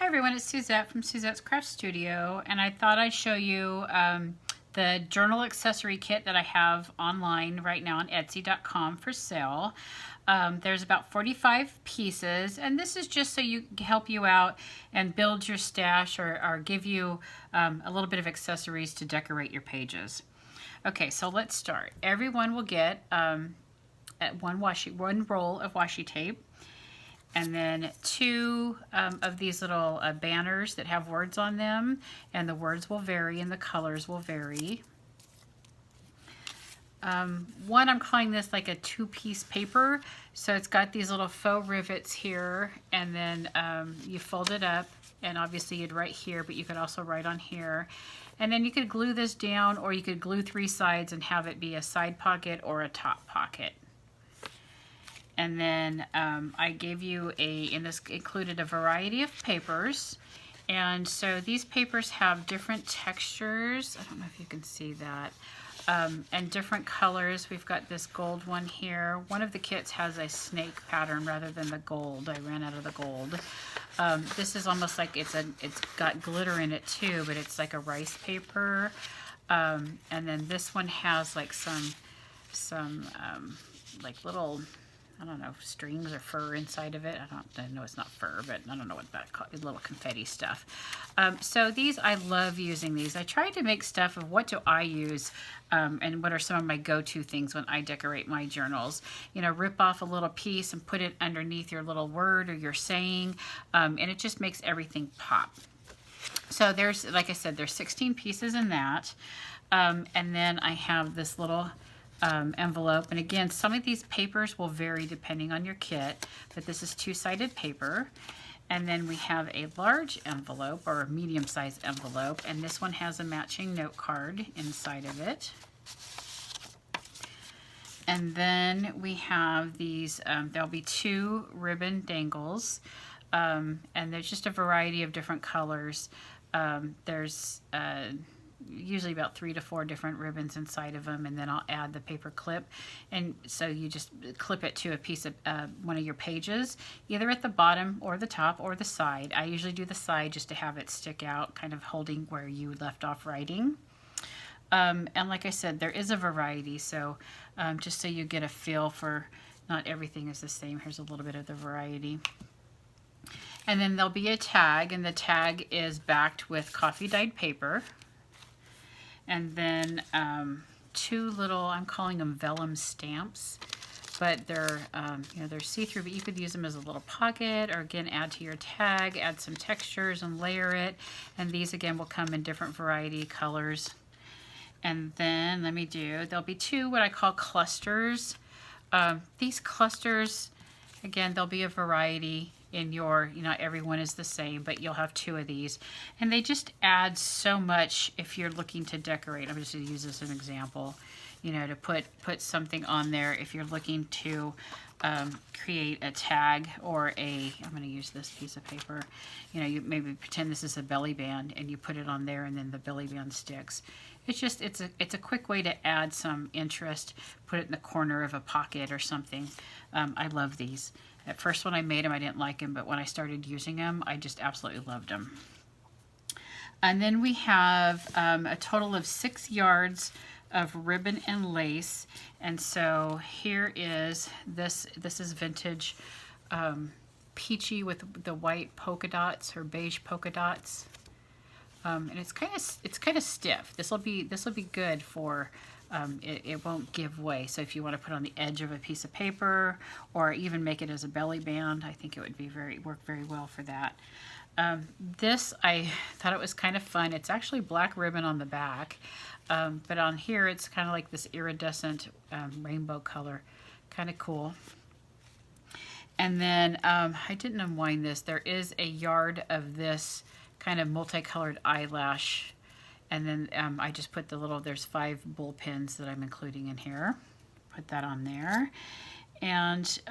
Hi everyone, it's Suzette from Suzette's Craft Studio, and I thought I'd show you the journal accessory kit that I have online right now on Etsy.com for sale. There's about 45 pieces, and this is just so you help you out and build your stash or give you a little bit of accessories to decorate your pages. Okay, so let's start. Everyone will get one roll of washi tape, and then two of these little banners that have words on them, and the words will vary and the colors will vary. One, I'm calling this like a two-piece paper, so it's got these little faux rivets here, and then you fold it up, and obviously you'd write here, but you could also write on here. And then you could glue this down, or you could glue three sides and have it be a side pocket or a top pocket. And then I gave you and this included a variety of papers. And so these papers have different textures. I don't know if you can see that. And different colors. We've got this gold one here. One of the kits has a snake pattern rather than the gold. I ran out of the gold. This is almost like it's got glitter in it too, but it's like a rice paper. And then this one has like some like little, I don't know, strings or fur inside of it. I know it's not fur, but I don't know what that called, little confetti stuff. So these, I love using these. I tried to make stuff of what do I use and what are some of my go-to things when I decorate my journals. You know, rip off a little piece and put it underneath your little word or your saying, and it just makes everything pop. So there's, like I said, there's 16 pieces in that. And then I have this little envelope, and again, some of these papers will vary depending on your kit, but this is two-sided paper. And then we have a large envelope or a medium-sized envelope, and this one has a matching note card inside of it. And then we have these, there'll be two ribbon dangles, and there's just a variety of different colors. There's usually about 3 to 4 different ribbons inside of them, and then I'll add the paper clip, and so you just clip it to a piece of one of your pages, either at the bottom or the top or the side. I usually do the side just to have it stick out, kind of holding where you left off writing. And like I said, there is a variety, so just so you get a feel for not everything is the same. Here's a little bit of the variety. And then there'll be a tag, and the tag is backed with coffee dyed paper. And then two little, I'm calling them Vellum Stamps, but they're you know, they're see-through, but you could use them as a little pocket, or again, add to your tag, add some textures and layer it. And these again will come in different variety colors. And then there'll be two what I call clusters. These clusters, again, there'll be a variety in your, you know, everyone is the same, but you'll have two of these, and they just add so much if you're looking to decorate. I'm just going to use this as an example, you know, to put something on there if you're looking to create a tag or I'm going to use this piece of paper. You know, you maybe pretend this is a belly band and you put it on there, and then the belly band sticks. It's just, it's a quick way to add some interest, put it in the corner of a pocket or something. I love these. At first when I made them, I didn't like them, but when I started using them, I just absolutely loved them. And then we have a total of 6 yards of ribbon and lace. And so here is this is vintage peachy with the white polka dots or beige polka dots. And it's kind of stiff. This will be good for it won't give way. So if you want to put on the edge of a piece of paper or even make it as a belly band, I think it would be work very well for that. This, I thought it was kind of fun. It's actually black ribbon on the back, but on here it's kind of like this iridescent rainbow color, kind of cool. And then I didn't unwind this. There is a yard of this kind of multicolored eyelash. And then I just put there's 5 bull pins that I'm including in here. Put that on there. And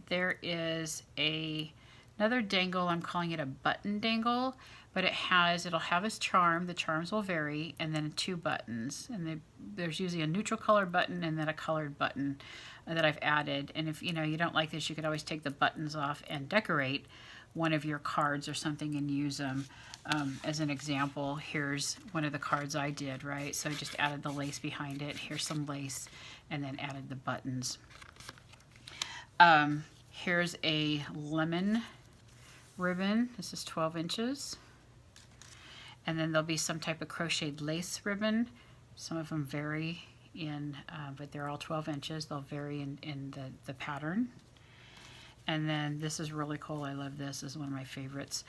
there is another dangle. I'm calling it a button dangle, but it'll have its charm. The charms will vary, and then 2 buttons. And there's usually a neutral color button and then a colored button that I've added. And if you know you don't like this, you could always take the buttons off and decorate one of your cards or something and use them. As an example, here's one of the cards I did, right? So I just added the lace behind it. Here's some lace, and then added the buttons. Here's a lemon ribbon. This is 12 inches. And then there'll be some type of crocheted lace ribbon. Some of them vary in, but they're all 12 inches. They'll vary in the pattern. And then this is really cool. I love this. This is one of my favorites.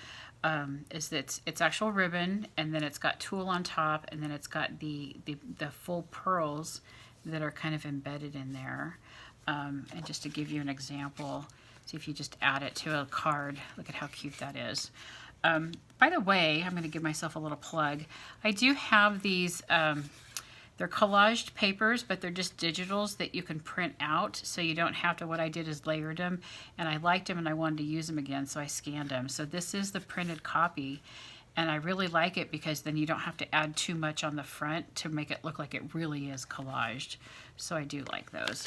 Is that it's actual ribbon, and then it's got tulle on top, and then it's got the full pearls that are kind of embedded in there. And just to give you an example, see if you just add it to a card. Look at how cute that is. By the way, I'm going to give myself a little plug. I do have these, they're collaged papers, but they're just digitals that you can print out, so you don't have to. What I did is layered them, and I liked them and I wanted to use them again, so I scanned them. So this is the printed copy, and I really like it because then you don't have to add too much on the front to make it look like it really is collaged. So I do like those.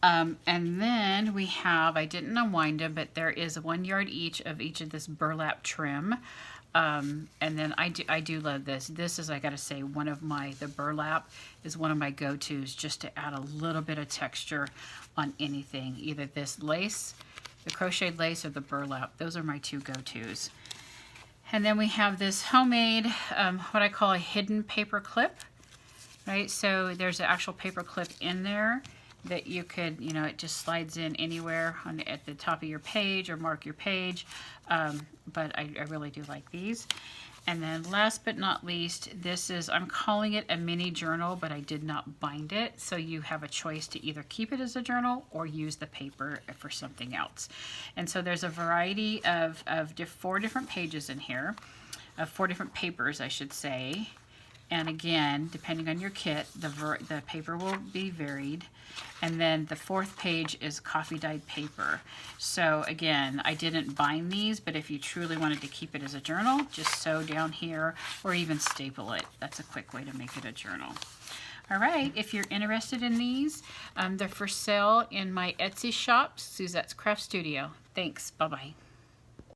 And then we have, I didn't unwind them, but there is 1 yard each of this burlap trim. And then I do love this. This is, I gotta say, the burlap is one of my go-tos, just to add a little bit of texture on anything. Either this lace, the crocheted lace, or the burlap. Those are my two go-tos. And then we have this homemade, what I call a hidden paper clip, right? So there's an actual paper clip in there that you could, it just slides in anywhere at the top of your page or mark your page. But I really do like these. And then last but not least, this is, I'm calling it a mini journal, but I did not bind it. So you have a choice to either keep it as a journal or use the paper for something else. And so there's a variety of 4 different pages in here, 4 different papers, I should say. And again, depending on your kit, the paper will be varied. And then the 4th page is coffee dyed paper. So again, I didn't bind these, but if you truly wanted to keep it as a journal, just sew down here or even staple it. That's a quick way to make it a journal. All right, if you're interested in these, they're for sale in my Etsy shop, Suzette's Craft Studio. Thanks, bye-bye.